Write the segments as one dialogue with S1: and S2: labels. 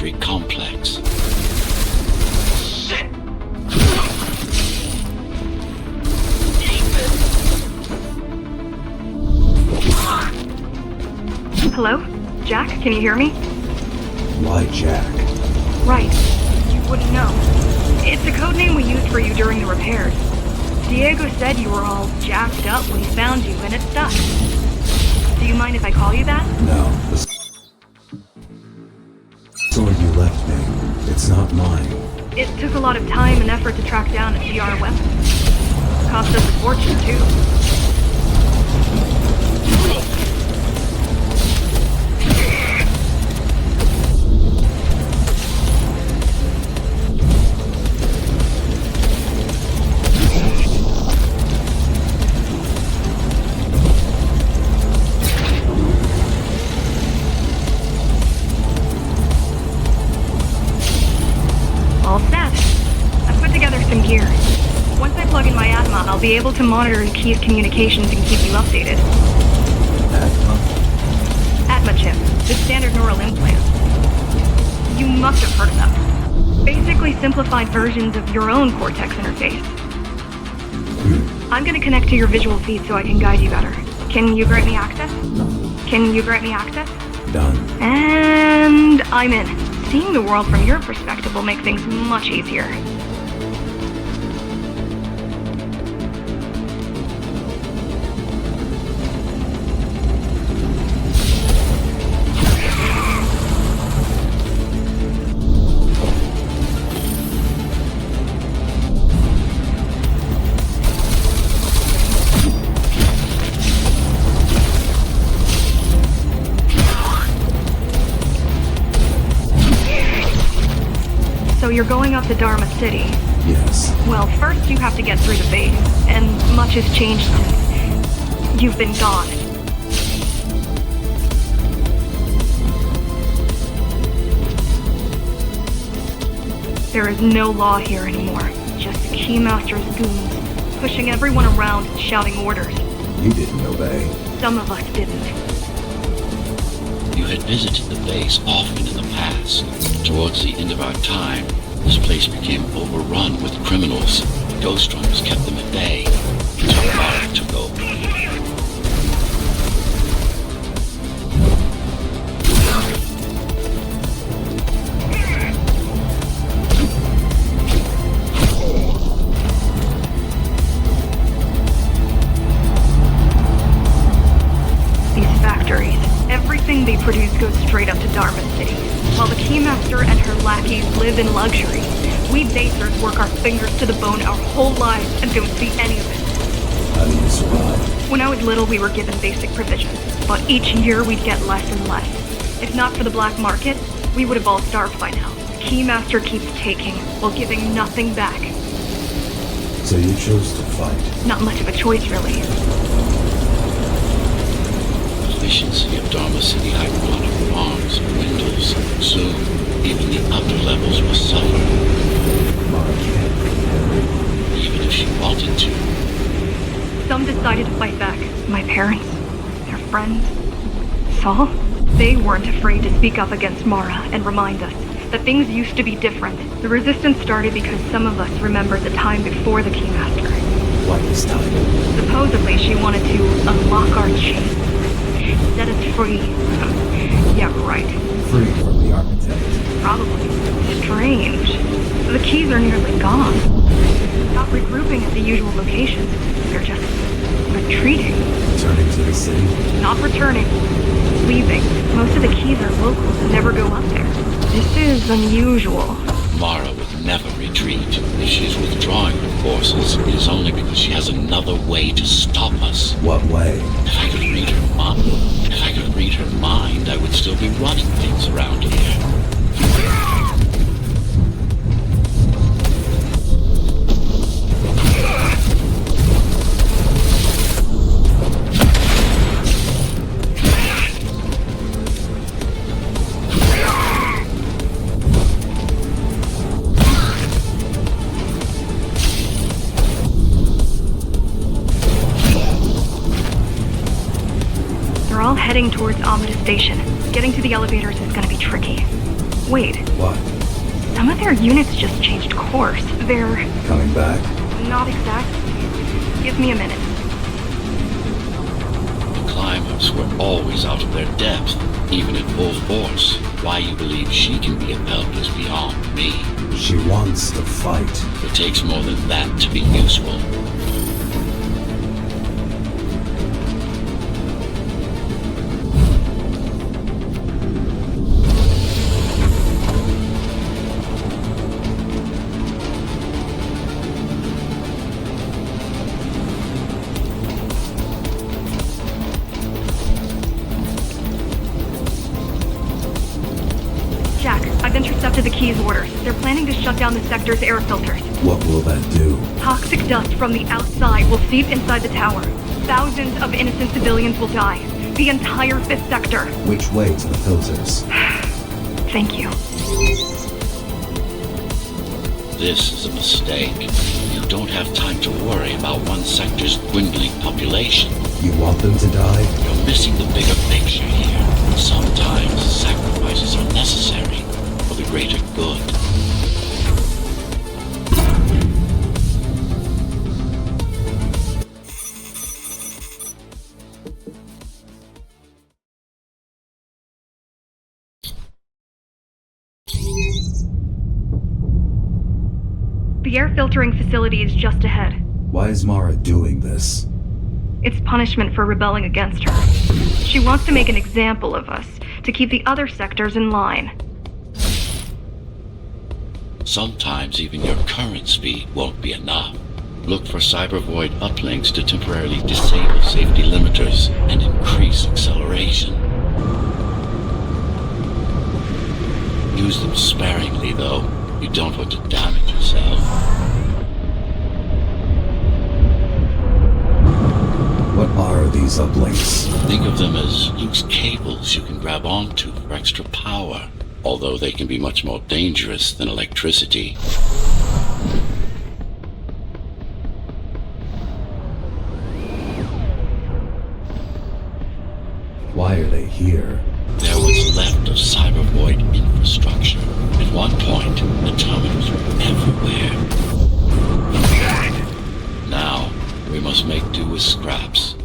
S1: factory complex.
S2: Hello? Jack, can you hear me?
S3: Why Jack?
S2: Right. You wouldn't know. It's a code name we used for you during the repairs. Diego said you were all jacked up when he found you, and it stuck. Do you mind if I call you that?
S3: No. The sword you left me, it's not mine.
S2: It took a lot of time and effort to track down a CR weapon. Cost us a fortune, too. All set. I've put together some gear. Once I plug in my Atma, I'll be able to monitor the key's communications and keep you updated.
S3: Atma?
S2: Atma chip, the standard neural implant. You must have heard of them. Basically simplified versions of your own Cortex interface. I'm gonna connect to your visual feed so I can guide you better. Can you grant me access? Can you grant me access?
S3: Done.
S2: And I'm in. Seeing the world from your perspective will make things much easier. So you're going up to Dharma City.
S3: Yes.
S2: Well, first you have to get through the base, and much has changed since you've been gone. There is no law here anymore. Just Keymaster's goons, pushing everyone around and shouting orders.
S3: You didn't obey.
S2: Some of us didn't.
S1: You had visited the base often in the past. Towards the end of our time, this place became overrun with criminals. The Ghost Runners kept them at bay until Mara took over.
S2: These factories, everything they produce goes straight up to Dharma City. While the Keymaster and her lackeys live in luxury, we basers work our fingers to the bone our whole lives and don't see any of it.
S3: How do you survive?
S2: When I was little, we were given basic provisions, but each year we'd get less and less. If not for the black market, we would have all starved by now. The Keymaster keeps taking, while giving nothing back.
S3: So you chose to fight.
S2: Not much of a choice, really.
S1: Efficiency of Dharma City iconic farms and windows. Soon, even the upper levels will suffer.
S3: Mara can't beat everyone.
S1: Even if she wanted to.
S2: Some decided to fight back. My parents, their friends, Saul. They weren't afraid to speak up against Mara and remind us that things used to be different. The resistance started because some of us remembered the time before the Keymaster.
S3: What is time?
S2: Supposedly she wanted to unlock our chains. Set us free. Yeah, right.
S3: Free from the architect.
S2: Probably. Strange. The keys are nearly gone. Not regrouping at the usual locations. They're just retreating.
S3: Returning to the city?
S2: Not returning. Leaving. Most of the keys are locals and never go up there. This is unusual.
S1: Mara would never retreat. If she's withdrawing her forces, it is only because she has another way to stop us.
S3: What way?
S1: If I could read her mind, I would still be running things around here.
S2: Heading towards Amida Station. Getting to the elevators is gonna be tricky. Wait,
S3: What?
S2: some of their units just changed course. They're
S3: Coming back?
S2: not exactly. Give me a minute.
S1: The climbers were always out of their depth, even at full force. Why you believe she can be of help is beyond me.
S3: She wants to fight.
S1: It takes more than that to be useful.
S2: Jack, I've intercepted the Key's orders. They're planning to shut down the sector's air filters.
S3: What will that do?
S2: Toxic dust from the outside will seep inside the tower. Thousands of innocent civilians will die. The entire 5th sector.
S3: Which way to the filters?
S2: Thank you.
S1: This is a mistake. You don't have time to worry about one sector's dwindling population.
S3: You want them to die?
S1: You're missing the bigger picture here. Sometimes sacrifices are necessary for the greater good.
S2: The air filtering facility is just ahead.
S3: Why is Mara doing this?
S2: It's punishment for rebelling against her. She wants to make an example of us, to keep the other sectors in line.
S1: Sometimes even your current speed won't be enough. Look for cybervoid uplinks to temporarily disable safety limiters and increase acceleration. Use them sparingly, though. You don't want to damage yourself.
S3: What are these uplinks?
S1: Think of them as loose cables you can grab onto for extra power, although they can be much more dangerous than electricity.
S3: Why are they here?
S1: They're what's left of cybervoid infrastructure. At one point, the terminals were everywhere. Now, we must make do with scraps.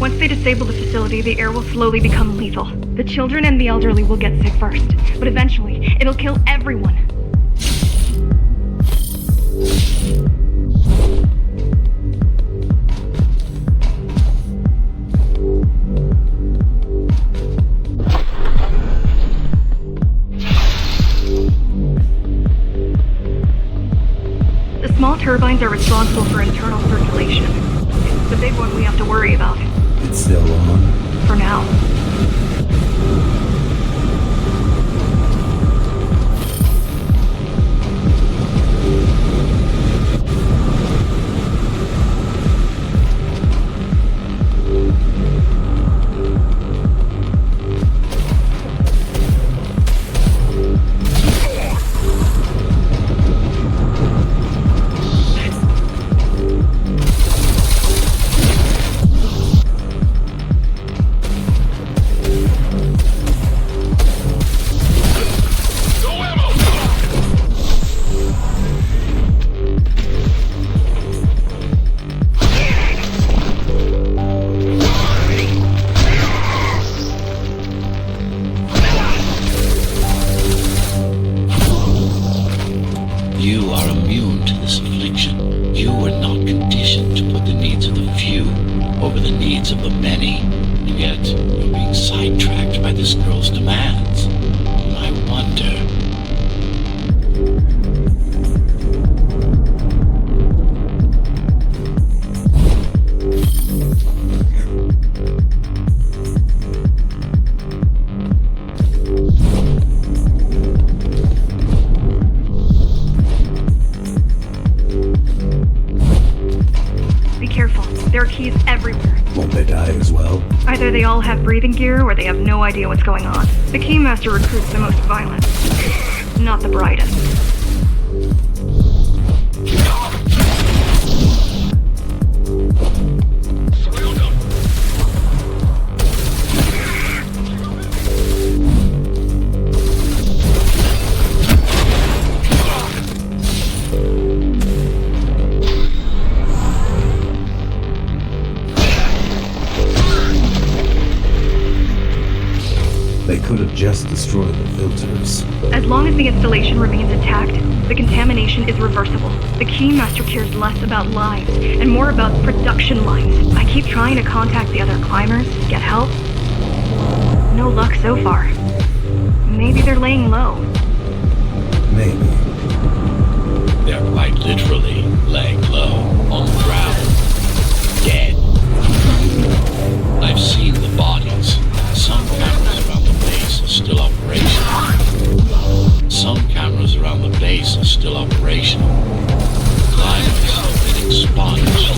S2: Once they disable the facility, the air will slowly become lethal. The children and the elderly will get sick first, but eventually, it'll kill everyone. The small turbines are responsible for internal circulation. It's the big one we have to worry about.
S3: It's still on.
S2: For now.
S1: You are immune to this affliction. You were not conditioned to put the needs of the few over the needs of the many. And yet, you're being sidetracked by this girl's demands. And I wonder...
S2: Be careful. There are keys everywhere.
S3: Won't they die as well?
S2: Either they all have breathing gear or they have no idea what's going on. The Keymaster recruits the most violent, not the brightest.
S3: They could have just destroyed the filters.
S2: As long as the installation remains intact, the contamination is reversible. The Keymaster cares less about lives and more about production lines. I keep trying to contact the other climbers, get help. No luck so far. Maybe they're laying low.
S3: Maybe.
S1: They're quite literally laying low on the ground. Dead. I've seen the bodies. Some cameras around the base are still operational. Some cameras around the base are still operational. Climbers are getting expunged.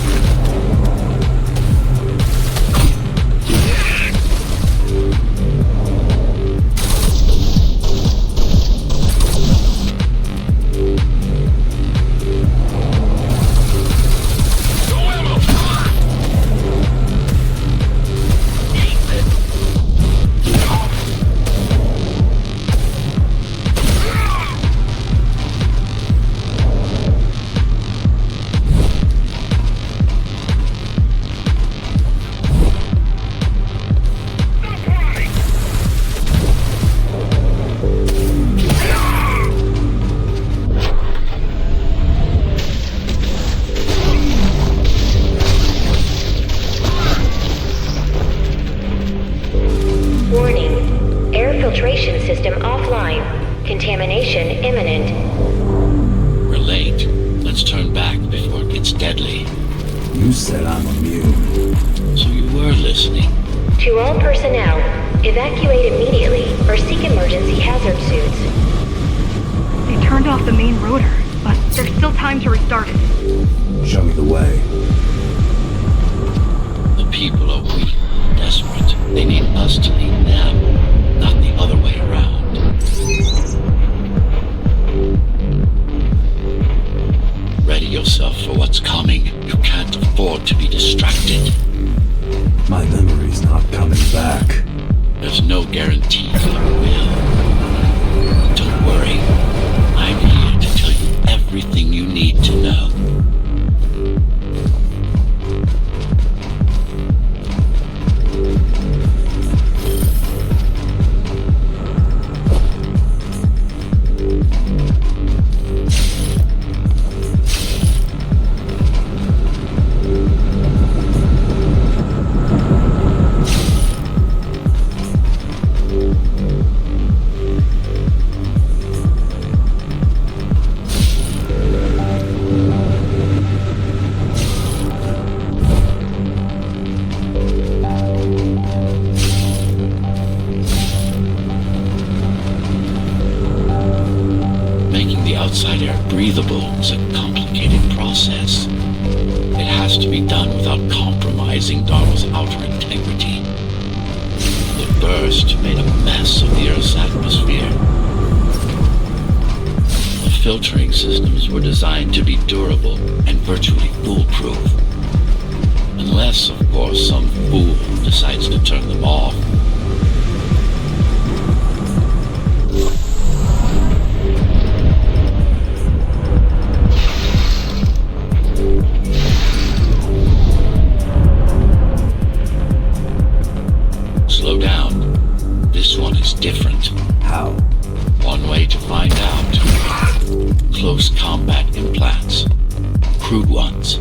S4: Contamination imminent.
S1: We're late. Let's turn back before it gets deadly.
S3: You said I'm immune.
S1: So you were listening.
S4: To all personnel, evacuate immediately or seek emergency hazard suits.
S2: They turned off the main rotor, but there's still time to restart it.
S3: Show me the way.
S1: The people are weak, desperate. They need us to lead them, not the other way around. Ready yourself for what's coming. You can't afford to be distracted.
S3: My memory's not coming back.
S1: There's no guarantee that it will. Don't worry. I'm here to tell you everything you need to know. Outside air breathable is a complicated process. It has to be done without compromising Darwin's outer integrity. The burst made a mess of the Earth's atmosphere. The filtering systems were designed to be durable and virtually foolproof. Unless, of course, some fool decides to turn them off. Slow down. This one is different.
S3: How?
S1: One way to find out. Close combat implants. Crude ones.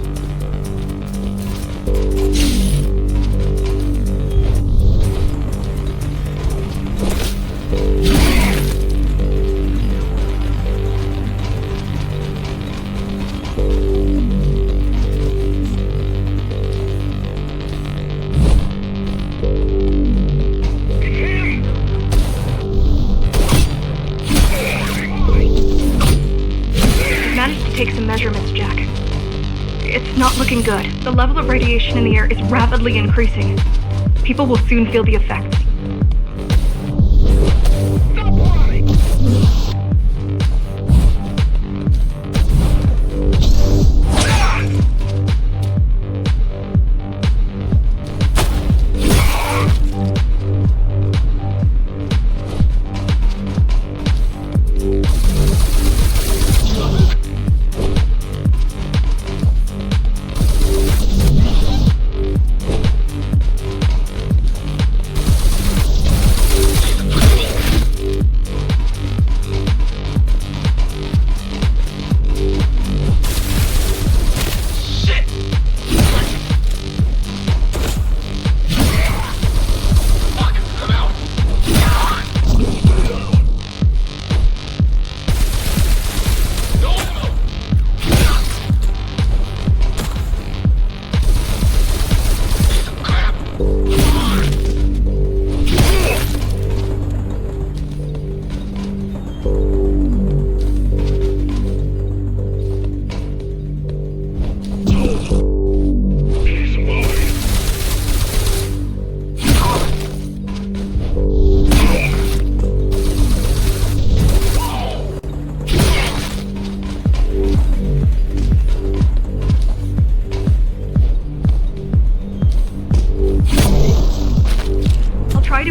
S2: Take some measurements, Jack. It's not looking good. The level of radiation in the air is rapidly increasing. People will soon feel the effects.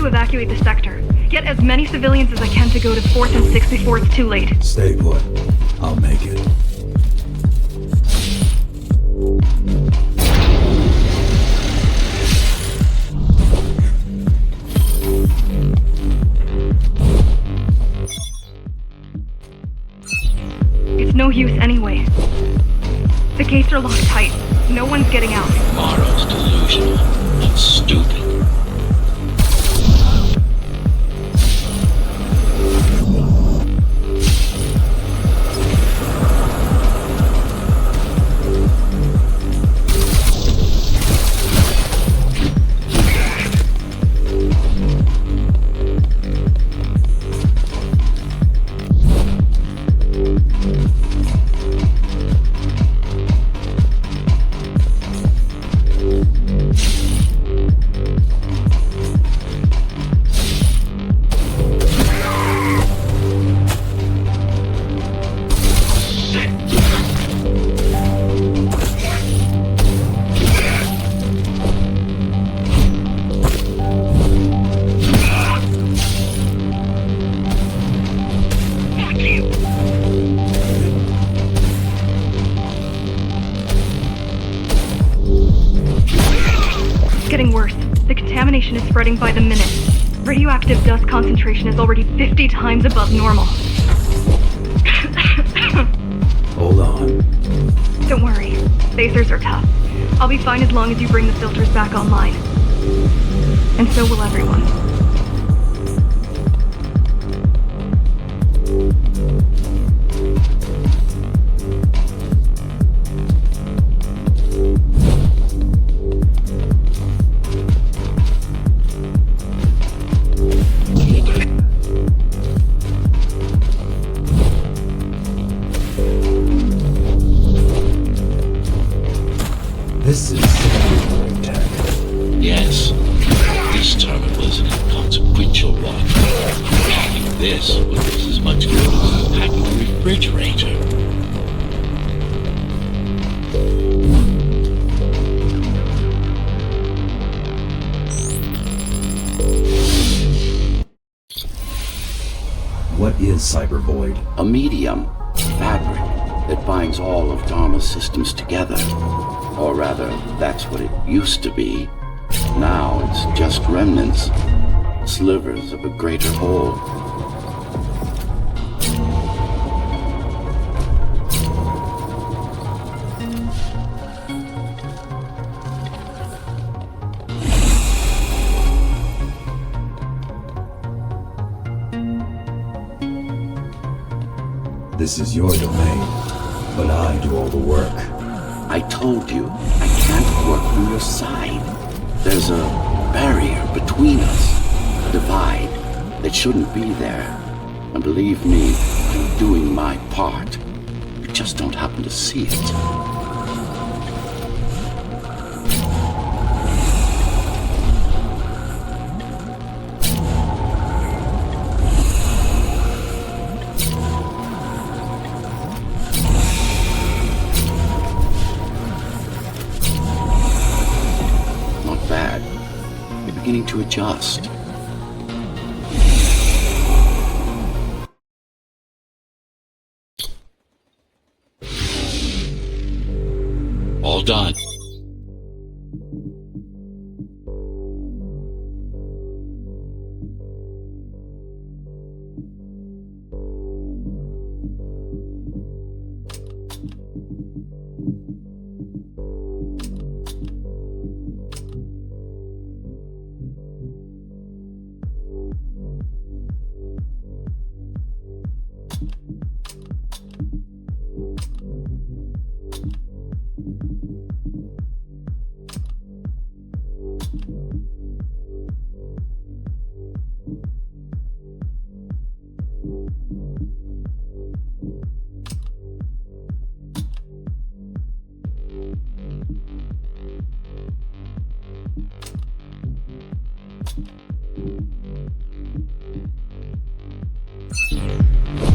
S2: Evacuate the sector. Get as many civilians as I can to go to 4th and 6th before it's too late.
S3: Stay put. I'll make it.
S2: It's no use anyway. The gates are locked tight. No one's getting out.
S1: Morrow's delusional. It's stupid.
S2: Is spreading by the minute. Radioactive dust concentration is already 50 times above normal.
S3: Hold on.
S2: Don't worry. Phasers are tough. I'll be fine as long as you bring the filters back online. And so will everyone.
S3: This is tech.
S1: Yes. This terminal is an inconsequential one. Packing this will do us as much good as packing a refrigerator.
S3: What is Cyber Void?
S1: A medium, fabric, that binds all of Dharma's systems together. Or rather, that's what it used to be. Now it's just remnants, slivers of a greater whole.
S3: This is your domain, but I do all the work.
S1: I told you, I can't work from your side. There's a barrier between us, a divide that shouldn't be there. And believe me, I'm doing my part. You just don't happen to see it. Beginning to adjust. All done.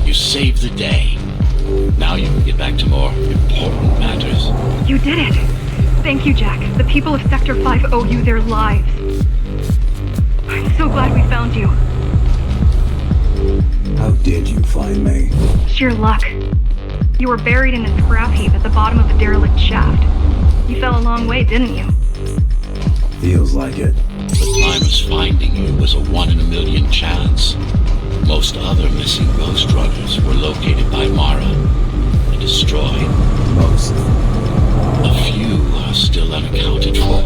S1: You saved the day. Now you can get back to more important matters.
S2: You did it! Thank you, Jack. The people of Sector 5 owe you their lives. I'm so glad we found you.
S3: How did you find me?
S2: Sheer luck. You were buried in a scrap heap at the bottom of a derelict shaft. You fell a long way, didn't you?
S3: Feels like it.
S1: The Climbers finding you was a 1 in a million chance. Most other missing Ghost Runners were located by Mara and destroyed.
S3: Most.
S1: A few are still unaccounted for.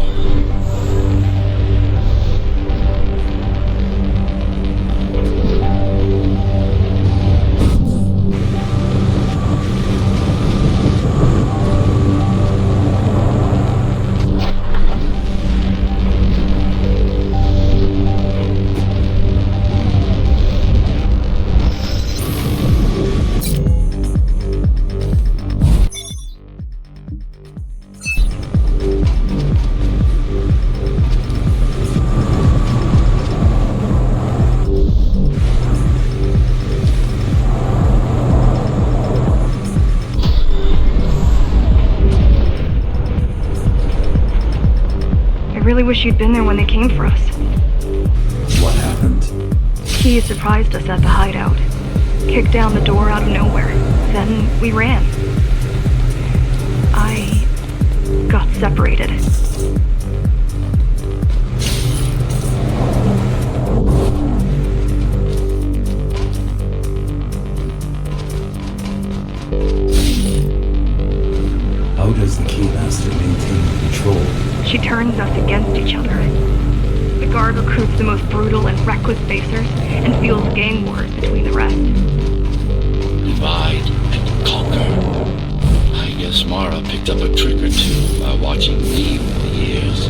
S2: I really wish you'd been there when they came for us.
S3: What happened?
S2: He surprised us at the hideout. Kicked down the door out of nowhere. Then we ran. I got separated.
S3: How does the Keymaster maintain control?
S2: She turns us against each other. The guard recruits the most brutal and reckless facers and fuels gang wars between the rest.
S1: Divide and conquer. I guess Mara picked up a trick or two by watching me over the years.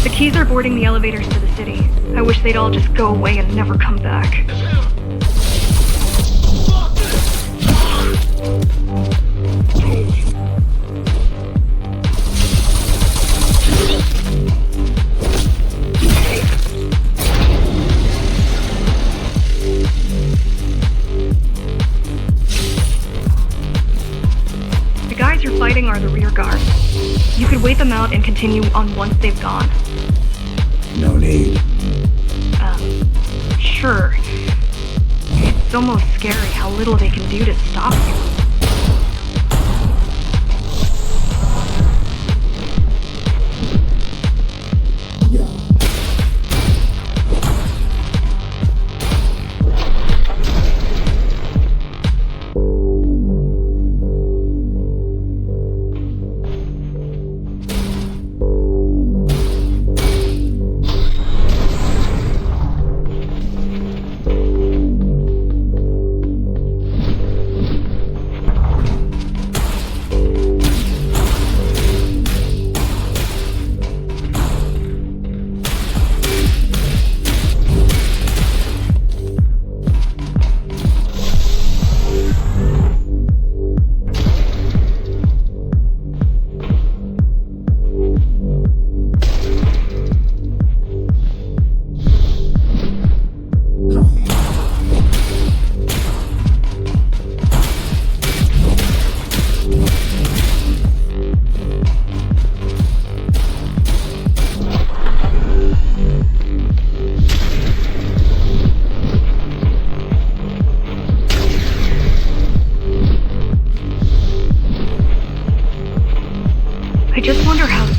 S2: The keys are boarding the elevators to the city. I wish they'd all just go away and never come back. The guys you're fighting are the rear guard. You could wait them out and continue on once they've gone.
S3: No need.
S2: Sure. It's almost scary how little they can do to stop you.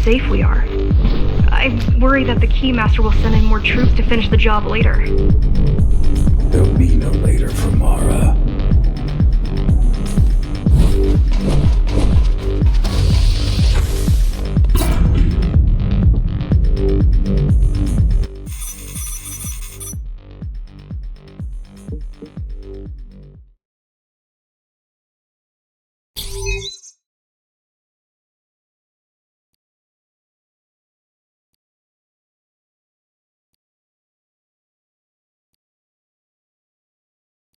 S2: safe we are. I worry that the Keymaster will send in more troops to finish the job later.
S3: There'll be no later for Mara.